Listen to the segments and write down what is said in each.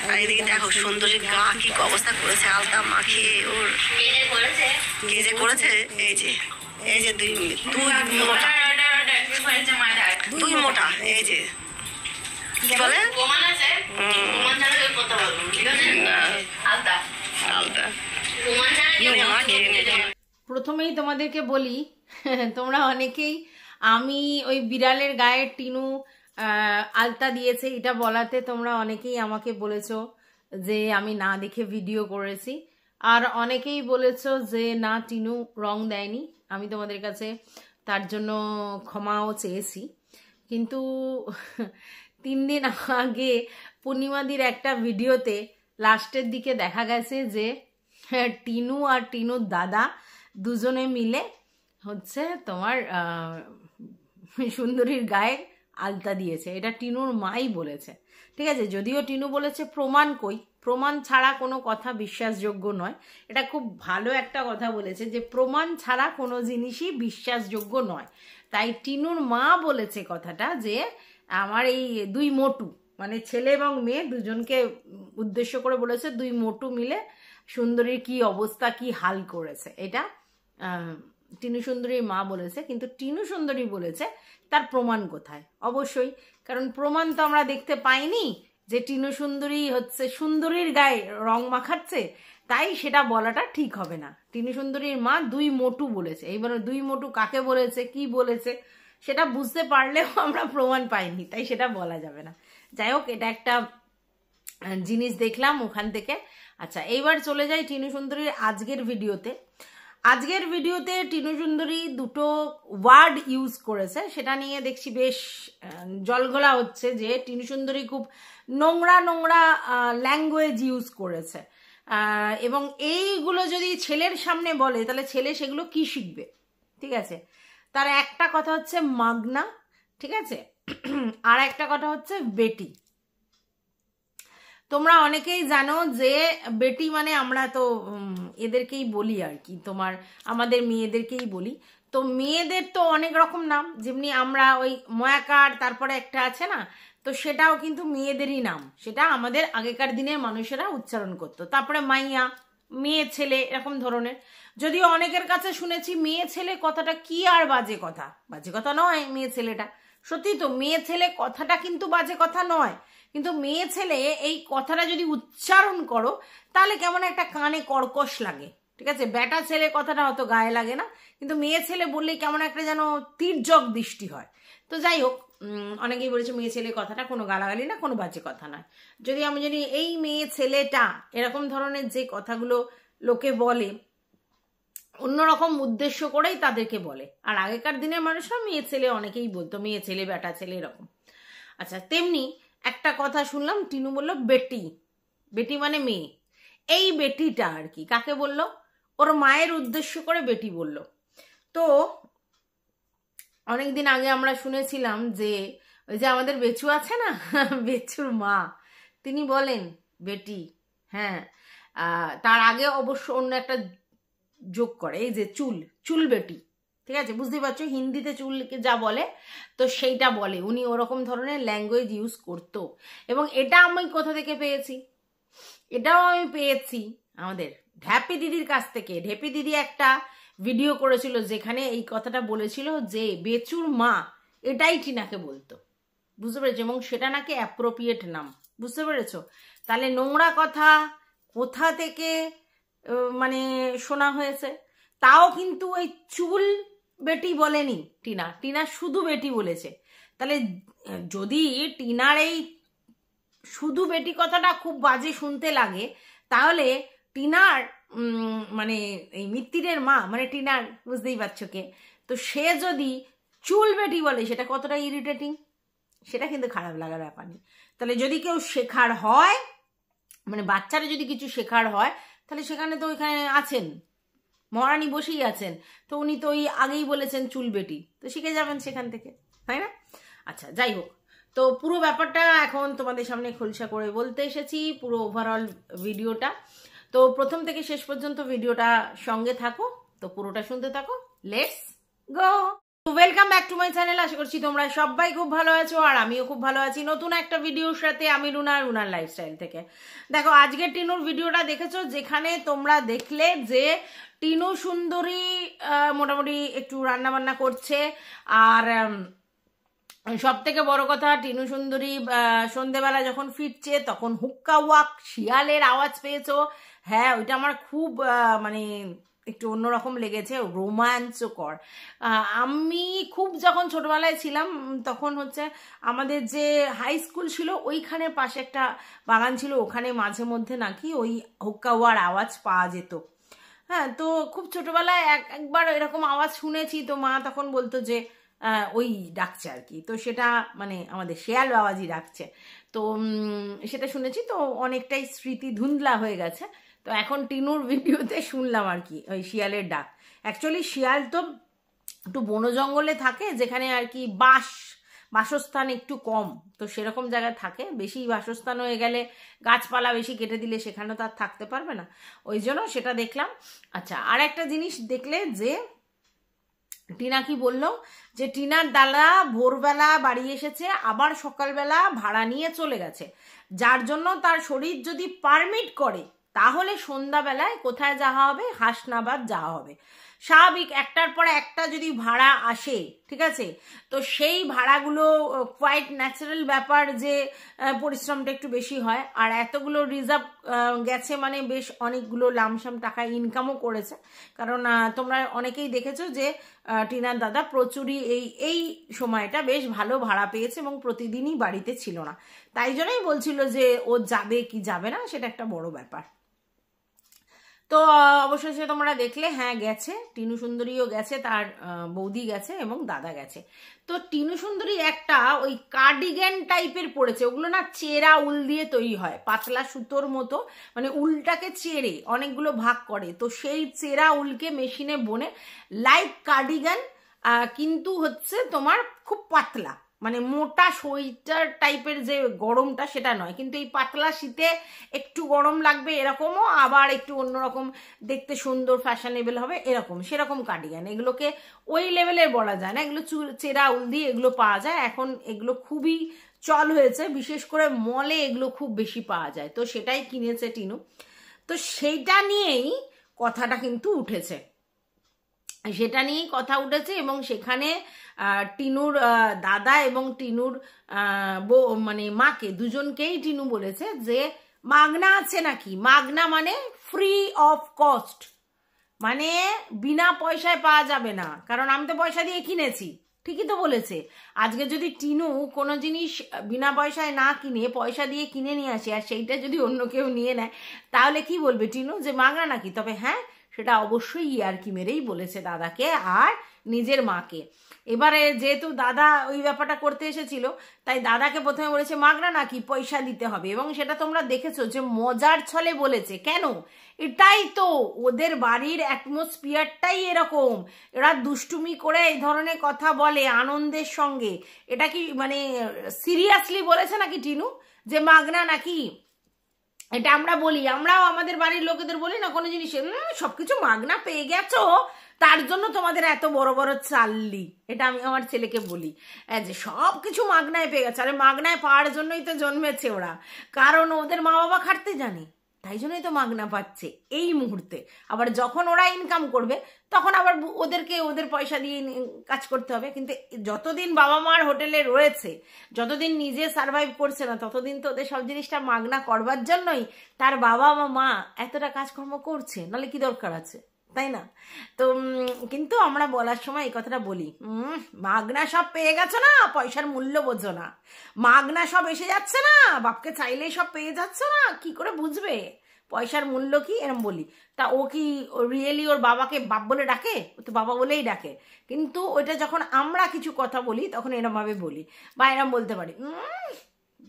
আর এদিকে দেখো সুন্দরীর গা কি অবস্থা করেছে, আলতা মাখিয়ে ওর কে যে করেছে। এই যে দুই মোটা এই যে কি বলে প্রথমেই তোমাদেরকে বলি, তোমরা অনেকেই আমি ওই বিড়ালের গায়ে টিনু আলতা দিয়েছে এটা বলাতে তোমরা অনেকেই আমাকে বলেছো যে আমি না দেখে ভিডিও করেছি, আর অনেকেই বলেছো যে না টিনু রং দেয়নি। আমি তোমাদের কাছে তার জন্য ক্ষমাও চেয়েছি, কিন্তু 3 দিন আগে পূর্ণিমাদির একটা ভিডিওতে লাস্টের দিকে দেখা গেছে যে টিনু আর টিনুর দাদা দুজনে মিলে হচ্ছে তোমার সুন্দরীর গায়ে আলতা দিয়েছে। এটা টিনুর মাই বলেছে, ঠিক আছে। যদিও টিনু বলেছে প্রমাণ কই, প্রমাণ ছাড়া কোনো কথা বিশ্বাসযোগ্য নয়। এটা খুব ভালো একটা কথা বলেছে যে প্রমাণ ছাড়া কোনো জিনিসই বিশ্বাসযোগ্য নয়। তাই টিনুর মা বলেছে কথাটা যে আমার এই 2 মোটু মানে ছেলে এবং মেয়ে দুজনকে উদ্দেশ্য করে বলেছে 2 মোটু মিলে সুন্দরীর কি অবস্থা কি হাল করেছে, এটা টিনু সুন্দরীর মা বলেছে। কিন্তু টিনু সুন্দরী বলেছে তার প্রমাণ কোথায়? অবশ্যই, কারণ প্রমাণ তো আমরা দেখতে পাইনি যে টিনু সুন্দরী হচ্ছে সুন্দরীর গায়ে রং মাখাচ্ছে, তাই সেটা বলাটা ঠিক হবে না। টিনু সুন্দরীর মা 2 মোটু বলেছে, এইবার 2 মোটু কাকে বলেছে কি বলেছে সেটা বুঝতে পারলেও আমরা প্রমাণ পাইনি, তাই সেটা বলা যাবে না। যাই হোক, এটা একটা জিনিস দেখলাম ওখান থেকে। আচ্ছা, এইবার চলে যাই টিনু সুন্দরীর আজকের ভিডিওতে। আজকের ভিডিওতে টিনু সুন্দরী 2টো ওয়ার্ড ইউজ করেছে, সেটা নিয়ে দেখছি বেশ জলঘোলা হচ্ছে যে টিনু সুন্দরী খুব নোংরা নোংরা ল্যাঙ্গুয়েজ ইউজ করেছে, এবং এইগুলো যদি ছেলের সামনে বলে তাহলে ছেলে সেগুলো কি শিখবে? ঠিক আছে, তার একটা কথা হচ্ছে মাগনা, ঠিক আছে, আর একটা কথা হচ্ছে বেটি। তোমরা অনেকেই জানো যে বেটি মানে আমরা তো এদেরকেই বলি আর কি, তোমার আমাদের মেয়েদেরকেই বলি। তো মেয়েদের তো অনেক রকম নাম, যেমনি আমরা ওই ময়াকার তারপরে একটা আছে না, তো সেটাও কিন্তু মেয়েদেরই নাম, সেটা আমাদের আগেকার দিনের মানুষেরা উচ্চারণ করতো। তারপরে মাইয়া, মেয়ে ছেলে, এরকম ধরনের। যদিও অনেকের কাছে শুনেছি মেয়ে ছেলে কথাটা কি আর বাজে কথা, বাজে কথা নয় মেয়ে ছেলেটা, সত্যি তো মেয়ে ছেলে কথাটা কিন্তু বাজে কথা নয়, কিন্তু মেয়ে ছেলে এই কথাটা যদি উচ্চারণ করো তাহলে কেমন একটা কানে কর্কশ লাগে, ঠিক আছে। বেটা ছেলে কথাটা অত গায়ে লাগে না, কিন্তু মেয়ে ছেলে বললে কেমন একটা যেন তির্যক দৃষ্টি হয়। তো যাই হোক, অনেকেই বলেছে মেয়ে ছেলে কথাটা কোনো গালাগালি না, কোনো বাজে কথা নয়। যদি আমি জানি এই মেয়ে ছেলেটা এরকম ধরনের যে কথাগুলো লোকে বলে অন্যরকম উদ্দেশ্য করেই তাদেরকে বলে, আর আগেকার দিনের মানুষরা মেয়ে ছেলে অনেকেই বলতো, মেয়ে ছেলে বেটা ছেলে এরকম। আচ্ছা, তেমনি একটা কথা শুনলাম টিনু বলল বেটি, বেটি মানে মেয়ে। এই বেটিটা আর কি কাকে বলল? ওর মায়ের উদ্দেশ্য করে বেটি বলল। তো অনেকদিন আগে আমরা শুনেছিলাম যে ওই যে আমাদের বেচু আছে না, বেচুর মা, তিনি বলেন বেটি। হ্যাঁ, তার আগে অবশ্য অন্য একটা যোগ করে, এই যে চুল, চুল বেটি, ঠিক আছে, বুঝতেই পারছো হিন্দিতে চুলকে যা বলে তো সেইটা বলে, উনি ওরকম ধরনের ল্যাঙ্গুয়েজ ইউজ করতো। এবং এটা আমি কোথা থেকে পেয়েছি? এটাও আমি পেয়েছি আমাদের ঢ্যাপি দিদির কাছ থেকে। ঢেপি দিদি একটা ভিডিও করেছিল যেখানে এই কথাটা বলেছিল যে বেচুর মা এটাই টিনাকে বলতো, বুঝতে পেরেছো, এবং সেটা নাকি অ্যাপ্রোপ্রিয়েট নাম, বুঝতে পেরেছো। তাহলে নোংরা কথা কোথা থেকে মানে শোনা হয়েছে? তাও কিন্তু ওই চুল বেটি বলেনি টিনা, টিনা শুধু বেটি বলেছে। তাহলে যদি টিনার এই শুধু বেটি কথাটা খুব বাজে শুনতে লাগে, তাহলে টিনার মানে এই মিত্তিরের মা মানে টিনার, বুঝতেই পারছো কে, তো সে যদি চুল বেটি বলে সেটা কতটা ইরিটেটিং, সেটা কিন্তু খারাপ লাগার ব্যাপার নেই। তাহলে যদি কেউ শেখার হয়, মানে বাচ্চারা যদি কিছু শেখার হয়, তাহলে সেখানে তো ওইখানে আছেন মহারানী বসেই আছেন, তো উনি তো ওই আগেই বলেছেন চুল বেটি, তো শিখে যাবেন সেখান থেকে, তাই না? আচ্ছা, যাই হোক, তো পুরো ব্যাপারটা এখন তোমাদের সামনে খোলসা করে বলতে এসেছি, পুরো ওভারঅল ভিডিওটা। তো প্রথম থেকে শেষ পর্যন্ত ভিডিওটা সঙ্গে থাকো, তো পুরোটা শুনতে থাকো, let's go. Welcome back to my channel. আশা করছি তোমরা সবাই খুব ভালো আছো আর আমিও খুব ভালো আছি। নতুন একটা ভিডিওর সাথে আমি রুনার লাইফস্টাইল থেকে। দেখো আজকে টিনুর ভিডিওটা দেখেছো, যেখানে তোমরা দেখলে যে টিনু সুন্দরী মোটামুটি একটু রান্না বান্না করছে। আর সব থেকে বড় কথা, টিনু সুন্দরী সন্ধেবেলা যখন ফিরছে তখন হুক্কা ওয়াক শিয়ালের আওয়াজ পেয়েছো। হ্যাঁ, ওইটা আমার খুব মানে একটু অন্যরকম লেগেছে, রোমাঞ্চকর। আমি খুব যখন ছোটবেলায় ছিলাম তখন হচ্ছে আমাদের যে হাই স্কুল ছিল ওইখানে পাশে একটা বাগান ছিল, ওখানে মাঝে মধ্যে নাকি ওই হুক্কা ওয়ার আওয়াজ পাওয়া যেত। হ্যাঁ, তো খুব ছোটবেলায় একবার এরকম আওয়াজ শুনেছি, তো মা তখন বলতো যে ওই ডাকছে আর কি। তো সেটা মানে আমাদের শেয়াল আওয়াজই ডাকছে। তো সেটা শুনেছি, তো অনেকটাই স্মৃতি ধুন্দলা হয়ে গেছে। তো এখন টিনুর ভিডিওতে শুনলাম আর কি ওই শিয়ালের ডাক। অ্যাকচুয়ালি শিয়াল তো একটু বন জঙ্গলে থাকে, যেখানে আর কি বাসস্থান একটু কম, তো সেরকম জায়গায় থাকে। বেশি বাসস্থান হয়ে গেলে গাছপালা বেশি কেটে দিলে সেখানেও তার থাকতে পারবে না, ওই জন্য সেটা দেখলাম। আচ্ছা, আর একটা জিনিস দেখলে যে টিনা কি বললো, যে টিনার দাদা ভোরবেলা বাড়ি এসেছে, আবার সকালবেলা ভাড়া নিয়ে চলে গেছে, যার জন্য তার শরীর যদি পারমিট করে তাহলে সন্ধ্যাবেলায় কোথায় যাওয়া হবে, হাসনাবাদ যাওয়া হবে। স্বাভাবিক, একটার পর একটা যদি ভাড়া আসে, ঠিক আছে, তো সেই ভাড়াগুলো কোয়াইট ন্যাচারাল ব্যাপার যে পরিশ্রমটা একটু বেশি হয়। আর এতগুলো রিজার্ভ গেছে মানে বেশ অনেকগুলো লামসাম টাকা ইনকামও করেছে। কারণ তোমরা অনেকেই দেখেছো যে টিনার দাদা প্রচুরই এই সময়টা বেশ ভালো ভাড়া পেয়েছে এবং প্রতিদিনই বাড়িতে ছিল না। তাই জন্যই বলছিল যে ও যাবে কি যাবে না, সেটা একটা বড় ব্যাপার। তো অবশেষে তোমরা দেখলে, হ্যাঁ গেছে, টিনু সুন্দরীও গেছে, তার বৌদি গেছে এবং দাদা গেছে। তো টিনু সুন্দরী একটা ওই কার্ডিগ্যান টাইপের পড়েছে, ওগুলো না চেরা উল দিয়ে তৈরি হয়, পাতলা সুতোর মতো, মানে উলটাকে চেরে অনেকগুলো ভাগ করে, তো সেই চেরা উলকে মেশিনে বনে লাইক কার্ডিগ্যান, কিন্তু হচ্ছে তোমার খুব পাতলা, মানে মোটা সোয়েটার টাইপের যে গরমটা সেটা নয়, কিন্তু এই পাতলা শীতে একটু গরম লাগবে এরকমও, আবার একটু অন্যরকম দেখতে সুন্দর ফ্যাশনেবল হবে এরকম, সেরকম কার্ডিগান। এগুলোকে ওই লেভেলের বলা যায় না, এগুলো চেরা উল দিয়ে এগুলো পাওয়া যায় এখন, এগুলো খুবই চল হয়েছে, বিশেষ করে মলে এগুলো খুব বেশি পাওয়া যায়, তো সেটাই কিনেছে টিনু। তো সেইটা নিয়েই কথাটা কিন্তু উঠেছে, সেটা নিয়েই কথা উঠেছে। এবং সেখানে টিনুর দাদা এবং টিনুর মানে মাকে, দুজনকেই টিনু বলেছে যে মাগনা আছে নাকি, মাগনা মানে ফ্রি অফ কস্ট, মানে বিনা পয়সায় পাওয়া যাবে না, কারণ আমি তো পয়সা দিয়ে কিনেছি। ঠিকই তো বলেছে। আজকে যদি টিনু কোনো জিনিস বিনা পয়সায় না কিনে পয়সা দিয়ে কিনে নিয়ে আসে, আর সেইটা যদি অন্য কেউ নিয়ে নেয়, তাহলে কি বলবে টিনু, যে মাগনা নাকি? তবে হ্যাঁ, সেটা অবশ্যই ইয়ার্কি মেরেই বলেছে দাদাকে আর নিজের মাকে। এবারে যেহেতু দাদা ওই ব্যাপারটা করতে এসেছিল, তাই দাদাকে প্রথমে বলেছে মাগনা নাকি, পয়সা দিতে হবে। এবং সেটা তোমরা দেখেছো যে মজার ছলে বলেছে। কেন? এটাই তো ওদের বাড়ির অ্যাটমসফিয়ারটাই এরকম, এরা দুষ্টুমি করে এই ধরনের কথা বলে আনন্দের সঙ্গে। এটা কি মানে সিরিয়াসলি বলেছে নাকি টিনু যে মাগনা নাকি? এটা আমরা বলি, আমরাও আমাদের বাড়ির লোকেদের বলি না কোনো জিনিসের সবকিছু মাগনা পেয়ে গেছো, তার জন্য তোমাদের এত বড় বড় চাল্লি। এটা আমি আমার ছেলেকে বলি যে সব কিছু মাগনায় পেয়ে গেছে। আরে মাগনায় পাওয়ার জন্যই তো জন্মেছে ওরা, কারণ ওদের মা বাবা খাটতে জানে, তাই জন্যই তো মাগনা পাচ্ছে এই মুহূর্তে। আবার যখন ওরা ইনকাম করবে তখন আবার ওদেরকে ওদের পয়সা দিয়ে কাজ করতে হবে। কিন্তু যতদিন বাবা মার হোটেলে রয়েছে, যতদিন নিজে সার্ভাইভ করছে না, ততদিন তো ওদের সব জিনিসটা মাগনা করবার জন্যই তার বাবা মা এতটা কাজকর্ম করছে, নাহলে কি দরকার আছে, তাই না? তো কিন্তু আমরা বলার সময় এই কথাটা বলি, মাগনা সব পেয়ে গেছো না, পয়সার মূল্য বোঝো না, মাগনা সব এসে যাচ্ছে না, বাপকে চাইলেই সব পেয়ে যাচ্ছে না, কি করে বুঝবে পয়সার মূল্য কি, এরম বলি। তা ও কি রিয়েলি ওর বাবাকে বাপ বলে ডাকে? ও তো বাবা বলেই ডাকে, কিন্তু ওইটা যখন আমরা কিছু কথা বলি তখন এরম ভাবে বলি, বা এরম বলতে পারি,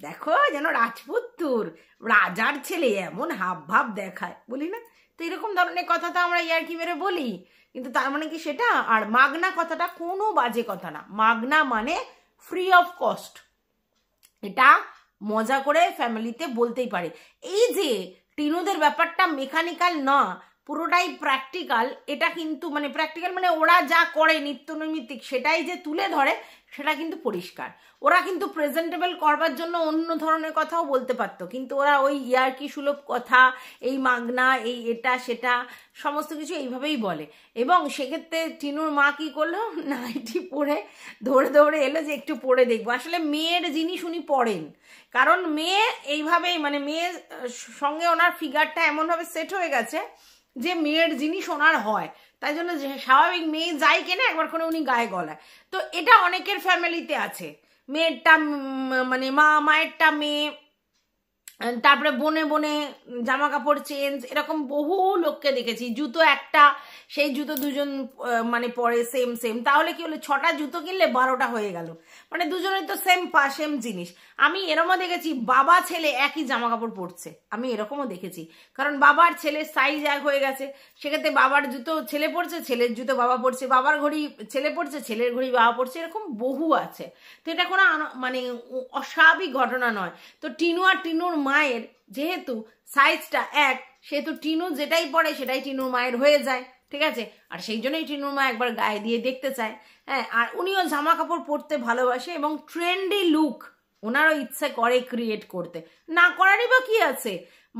দেখো যেন রাজপুত্তুর রাজার ছেলে এমন হাব ভাব দেখায়, বলি না? তো এরকম ধরনের কথা তো আমরা ইয়ার্কি মেরে বলি, কিন্তু তার মানে কি সেটা? আর মাগনা কথাটা কোনো বাজে কথা না, মাগনা মানে ফ্রি অফ কস্ট, এটা মজা করে ফ্যামিলিতে বলতেই পারে। এই যে টিনুদের ব্যাপারটা মেকানিক্যাল না, পুরোটাই প্র্যাকটিক্যাল, এটা কিন্তু মানে প্র্যাকটিক্যাল মানে ওরা যা করে নিত্যনৈমিত্তিক সেটাই যে তুলে ধরে সেটা কিন্তু পরিষ্কার। ওরা কিন্তু প্রেজেন্টেবল করবার জন্য অন্য ধরনের কথাও বলতে পারতো, কিন্তু ওরা ওই ইয়ার্কি সুলভ কথা, এই মাগনা, এই এটা সেটা সমস্ত কিছু এইভাবেই বলে। এবং সেক্ষেত্রে টিনুর মা কি করলো, নাইটি পরে দৌড়ে দৌড়ে এলো যে একটু পরে দেখবো। আসলে মেয়ের জিনিস উনি পড়েন, কারণ মেয়ে এইভাবেই মানে মেয়ের সঙ্গে ওনার ফিগারটা এমনভাবে সেট হয়ে গেছে যে মেয়ের জিনিস ওনার হয়, তাই জন্য স্বাভাবিক মেয়ে যাই কেনে একবার করে উনি গায়ে গলায়। তো এটা অনেকের ফ্যামিলিতে আছে, মেয়েরটা মানে মায়েরটা মেয়ে, তারপরে বনে বনে জামা কাপড় চেঞ্জ, এরকম বহু লোককে দেখেছি। জুতো একটা, সেই জুতো দুজন মানে পরে সেম সেম, তাহলে কি হলো 6টা জুতো কিনলে 12টা হয়ে গেল, মানে দুজনের তো সেম জিনিস। আমি এরকমও দেখেছি বাবা ছেলে একই জামা কাপড় পরছে, আমি এরকমও দেখেছি, কারণ বাবার ছেলের সাইজ এক হয়ে গেছে, সেক্ষেত্রে বাবার জুতো ছেলে পরছে, ছেলের জুতো বাবা পরছে, বাবার ঘড়ি ছেলে পরছে, ছেলের ঘড়ি বাবা পরছে, এরকম বহু আছে। তো এটা কোনো মানে অস্বাভাবিক ঘটনা নয়। তো টিনু আর টিনুর মায়ের যেহেতু সাইজটা এক, সেহেতু টিনু যেটাই পরে সেটাই টিনুর মায়ের হয়ে যায়, ঠিক আছে। আর সেই জন্যই টিনুর মা একবার গায়ে দিয়ে দেখতে চায়। হ্যাঁ, আর উনিও জামা কাপড় পরতে ভালোবাসে এবং ট্রেন্ডি লুক ওনারও ইচ্ছে করে ক্রিয়েট করতে, না করারই বা কি আছে।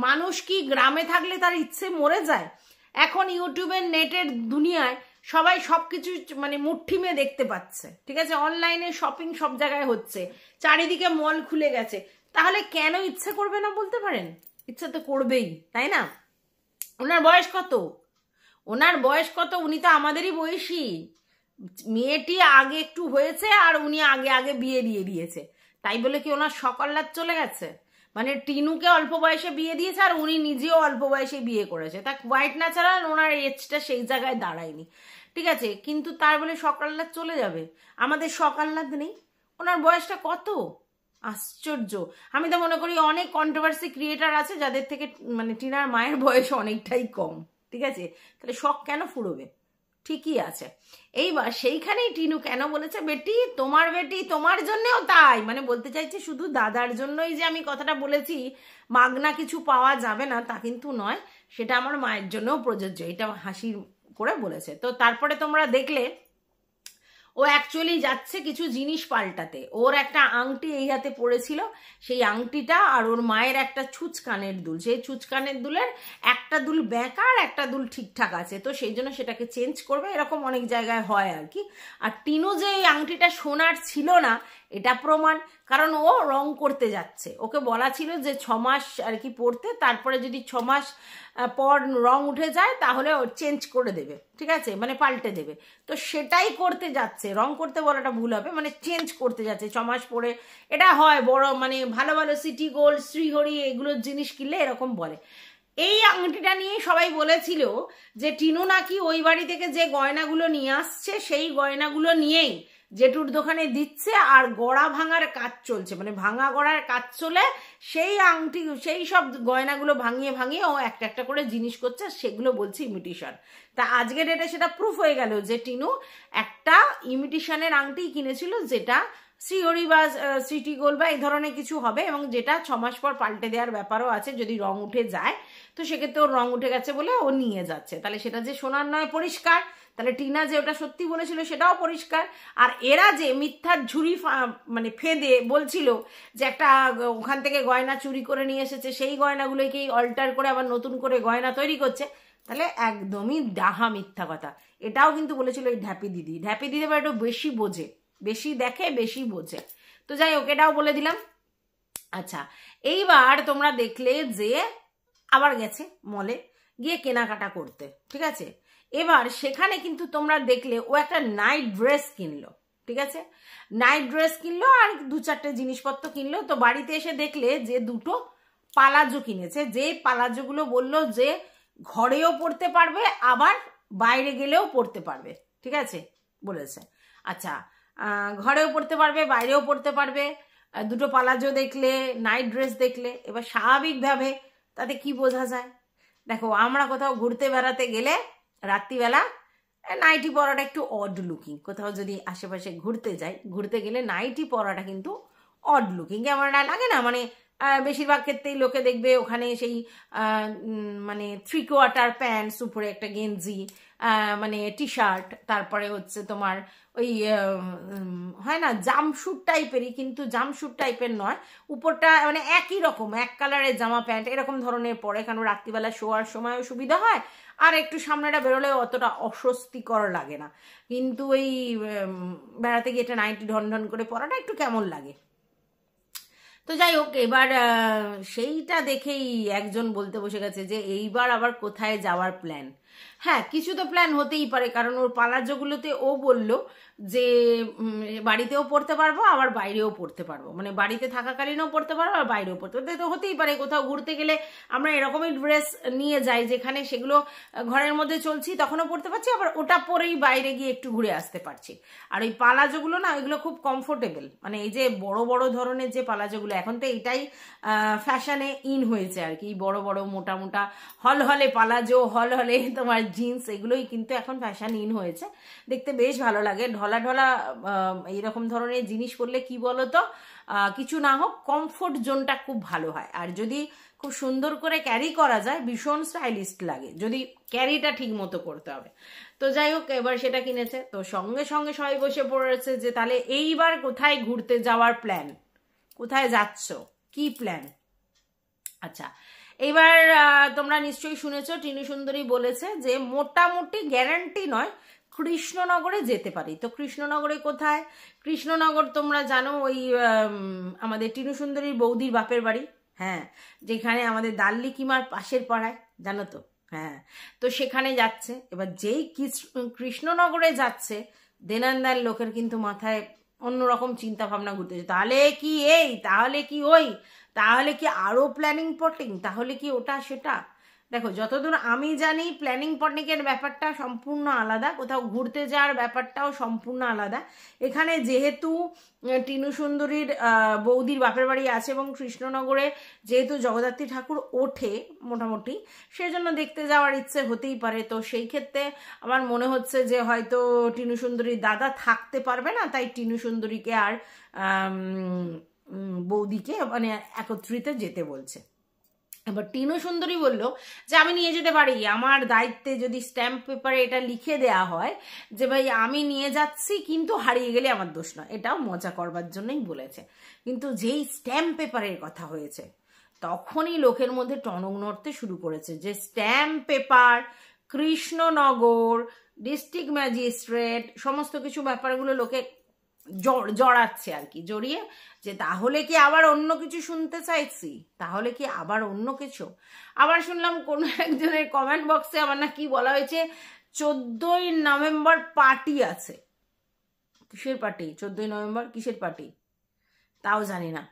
মানুষ কি গ্রামে থাকলে তার ইচ্ছে মরে যায়? এখন ইউটিউবের নেটের দুনিয়ায় সবাই সবকিছু মানে মুঠ্ঠিমে দেখতে পাচ্ছে, ঠিক আছে। অনলাইনে শপিং সব জায়গায় হচ্ছে, চারিদিকে মল খুলে গেছে, তাহলে কেন ইচ্ছে করবে না বলতে পারেন? ইচ্ছে তো করবেই, তাই না? ওনার বয়স কত? ওনার বয়স কত? উনি তো আমাদেরই বয়সী। মেয়েটি আগে একটু হয়েছে আর উনি আগে আগে বিয়ে দিয়ে দিয়েছে, তাই বলে কি ওনার সকাল্লাদ চলে গেছে? মানে টিনুকে অল্প বয়সে বিয়ে দিয়েছে আর উনি নিজেও অল্প বয়সে বিয়ে করেছে, তা হোয়াইট না ছাড়া ওনার এজটা সেই জায়গায় দাঁড়ায়নি, ঠিক আছে। কিন্তু তার বলে সকাল্লাদ চলে যাবে? আমাদের সকাল্লাদ নেই। ওনার বয়সটা কত? আশ্চর্য। আমি তো মনে করি অনেক কন্ট্রোভার্সি ক্রিয়েটার আছে যাদের থেকে মানে টিনার মায়ের বয়স অনেকটাই কম, ঠিক আছে। তাহলে শখ কেন ফুরবে? ঠিকই আছে। এইবার সেইখানেই টিনু কেন বলেছে বেটি তোমার জন্যও তাই, মানে বলতে চাইছে শুধু দাদার জন্যই যে আমি কথাটা বলেছি মাগনা কিছু পাওয়া যাবে না তা কিন্তু নয়, সেটা আমার মায়ের জন্যও প্রযোজ্য, এটা হাসির করে বলেছে। তো তারপরে তোমরা দেখলে ও অ্যাকচুয়ালি যাচ্ছে কিছু জিনিস পাল্টাতে। ওর একটা আংটি এই হাতে পড়েছিল, সেই আংটিটা আর ওর মায়ের একটা ছুঁচ কানের দুল, সেই ছুঁচ কানের দুলের একটা দুল বেঁকা আর একটা দুল ঠিকঠাক আছে, তো সেই জন্য সেটাকে চেঞ্জ করবে, এরকম অনেক জায়গায় হয় আর কি। আর টিনু যে এই আংটিটা সোনার ছিল না এটা প্রমাণ, কারণ ও রং করতে যাচ্ছে, ওকে বলা ছিল যে 6 মাস আর কি পড়তে, তারপরে যদি 6 মাস পর রং উঠে যায় তাহলে ও চেঞ্জ করে দেবে, ঠিক আছে, মানে পাল্টে দেবে। তো সেটাই করতে যাচ্ছে, রং করতে বলাটা ভুল হবে, মানে চেঞ্জ করতে যাচ্ছে 6 মাস পরে। এটা হয় বড় মানে ভালো ভালো সিটি গোল্ড, শ্রীহরি এগুলোর জিনিস কিনলে এরকম বলে। এই আংটিটা নিয়ে সবাই বলেছিল যে টিনু নাকি ওই বাড়ি থেকে যে গয়নাগুলো নিয়ে আসছে সেই গয়নাগুলো নিয়েই জেঠুর দোকানে দিচ্ছে, আর গড়া ভাঙার কাজ চলছে, মানে ভাঙা গড়ার কাজ চলে, সেই আংটি সেই সব গয়নাগুলো ভাঙিয়ে ভাঙিয়ে ও একটা একটা করে জিনিস করছে, সেগুলো বলছে ইমিটেশন। তা আজকের ডেটে সেটা প্রুফ হয়ে গেল যে টিনু একটা ইমিটেশনের আংটি কিনেছিল, যেটা শ্রীহরি বা সিটি গোল্ড বা এই ধরনের কিছু হবে, এবং যেটা 6 মাস পর পাল্টে দেওয়ার ব্যাপারও আছে যদি রং উঠে যায়। তো সেক্ষেত্রে ওর রং উঠে গেছে বলে ও নিয়ে যাচ্ছে, তাহলে সেটা যে সোনার নয় পরিষ্কার, তাহলে টিনা যে ওটা সত্যি বলেছিল সেটাও পরিষ্কার। আর এরা যে মিথ্যার ঝুড়ি মানে ফেঁদে বলছিল যে একটা ওখান থেকে গয়না চুরি করে নিয়ে এসেছে, সেই গয়নাগুলোকেই অল্টার করে আবার নতুন করে গয়না তৈরি করছে, তাহলে একদমই ডাহা মিথ্যা কথা। এটাও কিন্তু বলেছিল এই ঢ্যাপি দিদি বা একটু বেশি বোঝে, বেশি দেখে বেশি বোঝে। তো যাই হোক, এটাও বলে দিলাম। আচ্ছা, এইবার তোমরা দেখলে যে আবার গেছে মলে গিয়ে কেনাকাটা করতে, ঠিক আছে। এবার সেখানে কিন্তু তোমরা দেখলে ও একটা নাইট ড্রেস কিনলো, ঠিক আছে, নাইট ড্রেস কিনলো আর 2-4টে জিনিসপত্র কিনলো। তো বাড়িতে এসে দেখলে যে 2টো পালাজো কিনেছে, যে পালাজোগুলো বললো যে ঘরেও পরতে পারবে আবার বাইরে গেলেও পরতে পারবে, ঠিক আছে বলেছে। আচ্ছা, ঘরেও পরতে পারবে বাইরেও পরতে পারবে, 2টো পালাজো দেখলে, নাইট ড্রেস দেখলে, এবার স্বাভাবিকভাবে তাতে কি বোঝা যায়? দেখো, আমরা কোথাও ঘুরতে বেড়াতে গেলে রাত্রিবেলা নাইটি পরাটা একটু অড লুকিং, কোথাও যদি আশেপাশে ঘুরতে যাই, ঘুরতে গেলে নাইটি পরাটা কিন্তু অড লুকিং, কেমন লাগে না, মানে বেশিরভাগ ক্ষেত্রেই লোকে দেখবে ওখানে সেই মানে 3/4 প্যান্টস, উপরে একটা গেঞ্জি, মানে টি শার্ট, তারপরে হচ্ছে তোমার ওই হয় না জামশুট টাইপেরই, কিন্তু জামশুট টাইপের নয়, উপরটা মানে একই রকম এক কালারের জামা প্যান্ট এরকম ধরনের পরে, কারণ রাত্রিবেলা শোয়ার সময়ও সুবিধা হয়, আর একটু সামনেটা বেরোলেও অতটা অস্বস্তিকর লাগে না। কিন্তু ওই বেড়াতে গিয়ে এটা নাইটি ঢন ঢন করে পরাটা একটু কেমন লাগে। তো যাই হোক, এবার সেইটা দেখেই একজন বলতে বসে গেছে যে এইবার আবার কোথায় যাওয়ার প্ল্যান। হ্যাঁ, কিছু তো প্ল্যান হতেই পারে, কারণ ওর পালাজোগুলোতে ও বলল যে বাড়িতেও পড়তে পারবো আবার বাইরেও পড়তে পারবো, মানে বাড়িতে থাকাকালীনও পড়তে পারবো আর বাইরেও পড়তে পারবো। তো হতেই পারে কোথাও ঘুরতে গেলে আমরা এরকমই ড্রেস নিয়ে যাই যেখানে সেগুলো ঘরের মধ্যে চলছি তখনও পড়তে পারছি, আবার ওটা পরেই বাইরে গিয়ে একটু ঘুরে আসতে পারছি। আর ওই পালাজোগুলো না, ওইগুলো খুব কমফোর্টেবল, মানে এই যে বড় বড় ধরনের যে পালাজোগুলো, এখন তো এটাই ফ্যাশনে ইন হয়েছে আর কি, বড় বড় মোটা মোটা হলহলে পালাজো, হলহলে তোমার জিন্স, এগুলোই কিন্তু এখন ফ্যাশন ইন হয়েছে, দেখতে বেশ ভালো লাগে। ঢলা ঢলা এইরকম ধরনের জিনিস পরলে কি বলতো, কিছু না হোক কমফোর্ট জোনটা খুব ভালো হয়, আর যদি খুব সুন্দর করে ক্যারি করা যায় ভীষণ স্টাইলিশ লাগে, যদি ক্যারিটা ঠিক মতো করতে হবে। তো যাই হোক, এবার সেটা কিনেছে, তো সঙ্গে সঙ্গে সবাই বসে পড়েছে যে তাহলে এইবার কোথায় ঘুরতে যাওয়ার প্ল্যান, কোথায় যাচ্ছ, কি প্ল্যান। আচ্ছা, এবার তোমরা নিশ্চয়ই শুনেছো টিনু সুন্দরী বলেছে যে মোটামুটি গ্যারান্টি নয়, কৃষ্ণনগরে যেতে পারি। তো কৃষ্ণনগরে কোথায়? কৃষ্ণনগর তোমরা জানো ওই আমাদের টিনু সুন্দরীর বৌদির বাপের বাড়ি, হ্যাঁ, যেখানে আমাদের দাল্লি কিমার পাশের পাড়ায়, জানো তো, হ্যাঁ, তো সেখানে যাচ্ছে। এবার যেই কৃষ্ণনগরে যাচ্ছে, দেনান্দার লোকের কিন্তু মাথায় অন্যরকম চিন্তা ভাবনা ঘুরতেছে, তাহলে কি এই, তাহলে কি ওই, তাহলে কি আরো প্ল্যানিং পটিং, তাহলে কি ওটা সেটা। দেখো, যতদূর আমি জানি প্ল্যানিং পটিংয়ের ব্যাপারটা সম্পূর্ণ আলাদা, কোথাও ঘুরতে যাওয়ার ব্যাপারটাও সম্পূর্ণ আলাদা। এখানে যেহেতু টিনু সুন্দরীর বৌদির বাপের বাড়ি আছে এবং কৃষ্ণনগরে যেহেতু জগদ্ধাত্রী ঠাকুর ওঠে মোটামুটি, সেজন্য দেখতে যাওয়ার ইচ্ছে হতেই পারে। তো সেই ক্ষেত্রে আমার মনে হচ্ছে যে হয়তো টিনু সুন্দরীর দাদা থাকতে পারবে না, তাই টিনু সুন্দরীকে আর বৌদিকে মানে একত্রিত যেতে বলছে। এবার টিনু সুন্দরী বলল যে আমি নিয়ে যেতে পারি, আমার দায়িত্বে যদি স্ট্যাম্প পেপারে এটা লিখে দেয়া হয় যে ভাই আমি নিয়ে যাচ্ছি, কিন্তু হারিয়ে গেলে আমার দোষ নয়, এটাও মজা করবার জন্যই বলেছে। কিন্তু যেই স্ট্যাম্প পেপারের কথা হয়েছে তখনই লোকের মধ্যে টনক নড়তে শুরু করেছে যে stamp paper, Krishnanagar, district magistrate, সমস্ত কিছু ব্যাপারগুলো লোকে জড়াচ্ছে আর কি, জড়িয়ে যে তাহলে কি আবার অন্য কিছু শুনতে চাইছি, তাহলে কি আবার অন্য কিছু। আবার শুনলাম কোনো একজনের কমেন্ট বক্সে আবার না কি বলা হয়েছে, 14ই নভেম্বর পার্টি আছে। কিসের পার্টি? 14ই নভেম্বর কিসের পার্টি তাও জানি না,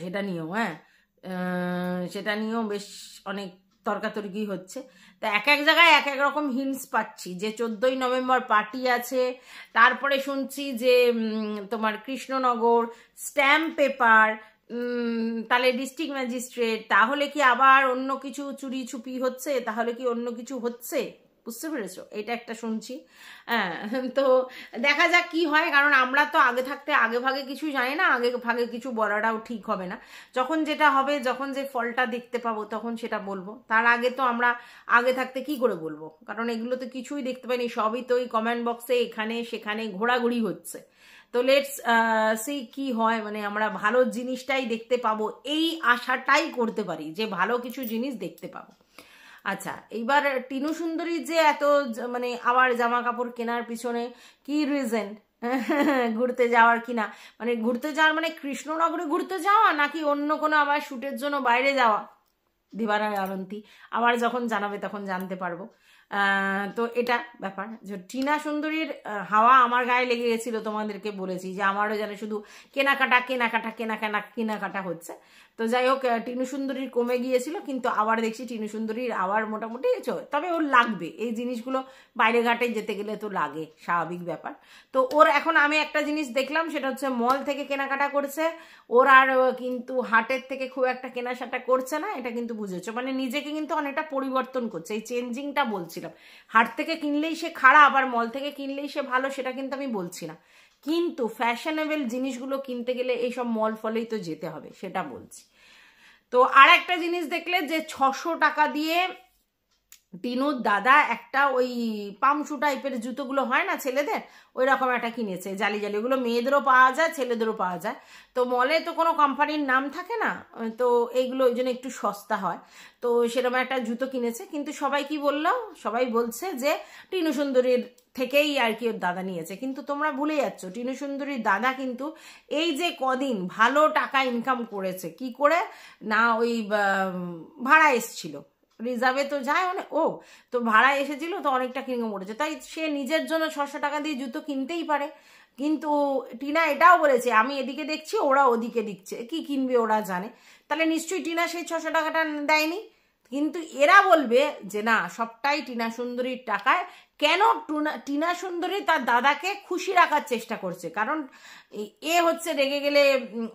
সেটা নিয়েও সেটা নিয়েও বেশ অনেক তর্কাতর্কি হচ্ছে। তা এক এক জায়গায় এক এক রকম হিন্টস পাচ্ছি যে 14ই নভেম্বর পার্টি আছে, তারপরে শুনছি যে তোমার কৃষ্ণনগর, স্ট্যাম্প পেপার, তাহলে ডিস্ট্রিক্ট ম্যাজিস্ট্রেট, তাহলে কি আবার অন্য কিছু চুরি ছুপি হচ্ছে, তাহলে কি অন্য কিছু হচ্ছে, বুঝতে পেরেছো? এটা একটা শুনছি। হ্যাঁ, তো দেখা যাক কি হয়, কারণ আমরা তো আগে থাকতে আগে ভাগে কিছু জানি না, আগে ভাগে কিছু বলাটাও ঠিক হবে না। যখন যেটা হবে, যখন যে ফলটা দেখতে পাবো তখন সেটা বলবো, তার আগে তো আমরা আগে থাকতে কি করে বলবো, কারণ এগুলো তো কিছুই দেখতে পাইনি, সবই তো ওই কমেন্ট বক্সে এখানে সেখানে ঘোরাঘুরি হচ্ছে। তো লেটস সি কি হয়, মানে আমরা ভালো জিনিসটাই দেখতে পাবো এই আশাটাই করতে পারি যে ভালো কিছু জিনিস দেখতে পাবো। আচ্ছা, এইবার টিনু সুন্দরী যে এত মানে আবার জামা কাপড় কেনার পিছনে কি রিজন, ঘুরতে যাওয়ার কিনা, মানে ঘুরতে যাওয়ার মানে কৃষ্ণনগরে ঘুরতে যাওয়া নাকি অন্য কোনো আবার শুটের জন্য বাইরে যাওয়া, দিবানা আনন্তি আবার যখন জানাবে তখন জানতে পারবো। তো এটা ব্যাপার যে টিনা সুন্দরীর হাওয়া আমার গায়ে লেগে গেছিল, তোমাদেরকে বলেছি যে আমারও যেন শুধু কেনাকাটা কেনাকাটা কেনাকাটা হচ্ছে। তো যাই হোক, টিনু সুন্দরীর কমে গিয়েছিল, কিন্তু আবার দেখছি টিনু সুন্দরীর আবার মোটামুটি, তবে ওর লাগবে এই জিনিসগুলো, বাইরে ঘাটে যেতে গেলে তো লাগে, স্বাভাবিক ব্যাপার। তো ওর এখন আমি একটা জিনিস দেখলাম, সেটা হচ্ছে মল থেকে কেনাকাটা করছে, ওর আর কিন্তু হাটের থেকে খুব একটা কেনাকাটা করছে না, এটা কিন্তু বুঝেছো, মানে নিজেকে কিন্তু অনেকটা পরিবর্তন করছে, এই চেঞ্জিংটা বলছিলাম। হাট থেকে কিনলেই সে খারাপ আর মল থেকে কিনলেই সে ভালো, সেটা কিন্তু আমি বলছি না, কিন্তু ফ্যাশনেবল জিনিসগুলো কিনতে গেলে এইসব মল ফলেই তো যেতে হবে, সেটা বলছি। তো আর একটা জিনিস দেখলে যে 600 টাকা দিয়ে টিনুর দাদা একটা ওই পামশু টাইপের জুতোগুলো হয় না ছেলেদের, ওই রকম একটা কিনেছে, জালি জালি, ওগুলো মেয়েদেরও পাওয়া যায় ছেলেদেরও পাওয়া যায়। তো মলে তো কোনো কোম্পানির নাম থাকে না, তো এইগুলো ওই জন্য একটু সস্তা হয়। তো সেরকম একটা জুতো কিনেছে, কিন্তু সবাই কি বললো, সবাই বলছে যে টিনু সুন্দরীর থেকেই আর কি ওর দাদা নিয়েছে। কিন্তু তোমরা ভুলে যাচ্ছ, টিনু সুন্দরীর দাদা কিন্তু এই যে কদিন ভালো টাকা ইনকাম করেছে কি করে না, ওই ভাড়া এসছিল, রিজার্ভে তো যায় মানে ও তো ভাড়া এসেছিল, তো অনেকটা কিনকম করেছে, তাই সে নিজের জন্য 600 টাকা দিয়ে জুতো কিনতেই পারে। কিন্তু টিনা এটাও বলেছে আমি এদিকে দেখছি ওরা ওদিকে দিচ্ছে, কি কিনবে ওরা জানে, তাহলে নিশ্চয়ই টিনা সেই 600 টাকাটা দেয়নি। কিন্তু এরা বলবে যে না, সবটাই টিনা সুন্দরীর টাকায়। কেন? টিনা সুন্দরী তার দাদাকে খুশি রাখার চেষ্টা করছে, কারণ এ হচ্ছে রেগে গেলে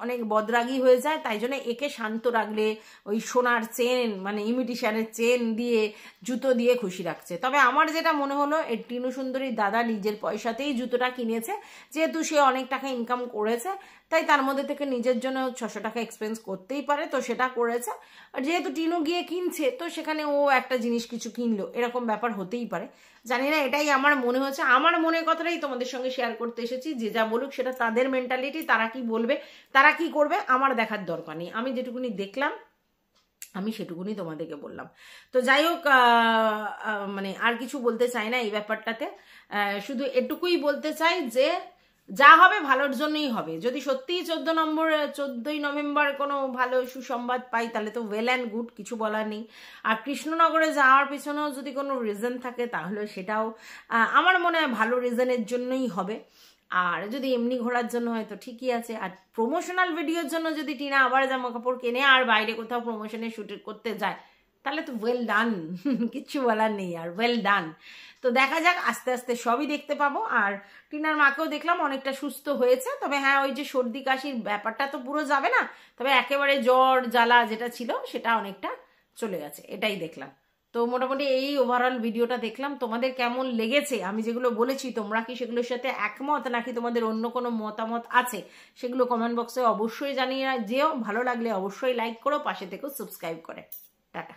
অনেক বদরাগী হয়ে যায়, তাই জন্য একে শান্ত রাখলে ওই সোনার চেন মানে ইমিটেশনের চেন দিয়ে জুতো দিয়ে খুশি রাখছে। তবে আমার যেটা মনে হলো এই টিনু সুন্দরীর দাদা নিজের পয়সাতেই জুতোটা কিনেছে, যেহেতু সে অনেক টাকা ইনকাম করেছে, তাই তার মধ্যে থেকে নিজের জন্য 600 টাকা এক্সপেন্স করতেই পারে, তো সেটা করেছে। আর যেহেতু টিনু গিয়ে কিনছে, তো সেখানে ও একটা জিনিস কিছু কিনলো, এরকম ব্যাপার হতেই পারে, জানি না, এটাই আমার মনে হচ্ছে। আমার মনের কথাটাই তোমাদের সঙ্গে শেয়ার করতে এসেছি, যে যা বলুক সেটা তাদের মেন্টালিটি, তারা কি বলবে তারা কি করবে আমার দেখার দরকার নেই, আমি যেটুকুনি দেখলাম আমি সেটুকুনি তোমাদেরকে বললাম। তো যাই হোক, মানে আর কিছু বলতে চাই না এই ব্যাপারটাতে, শুধু এটুকুই বলতে চাই যে যা হবে ভালোর জন্যই হবে। যদি সত্যিই 14ই নভেম্বর কোনো ভালো সুসংবাদ পাই তাহলে তো ওয়েল অ্যান্ড গুড, কিছু বলার নেই। আর কৃষ্ণনগরে যাওয়ার পেছনেও যদি কোনো রিজন থাকে তাহলে সেটাও আমার মনে হয় ভালো রিজনের জন্যই হবে। আর যদি এমনি ঘোরার জন্য হয় তো ঠিকই আছে। আর প্রমোশনাল ভিডিওর জন্য যদি টিনা আবার জামা কাপড় কেনে আর বাইরে কোথাও প্রমোশনে শুট করতে যায় তাহলে তো ওয়েল ডান, কিচ্ছু বলার নেই, আর ওয়েল ডান। তো দেখা যাক, আস্তে আস্তে সবই দেখতে পাবো। আর টিনার মাকেও দেখলাম অনেকটা সুস্থ হয়েছে, তবে হ্যাঁ ওই যে সর্দি কাশির ব্যাপারটা তো পুরো যাবে না, তবে একেবারে জ্বর জ্বালা যেটা ছিল সেটা অনেকটা চলে গেছে, এটাই দেখলাম। তো মোটামুটি এই ওভারঅল ভিডিওটা দেখলাম, তোমাদের কেমন লেগেছে? আমি যেগুলো বলেছি তোমরা কি সেগুলোর সাথে একমত, নাকি তোমাদের অন্য কোনো মতামত আছে সেগুলো কমেন্ট বক্সে অবশ্যই জানিয়ে যেও। ভালো লাগলে অবশ্যই লাইক করো, পাশে থেকেও সাবস্ক্রাইব করে। টাটা।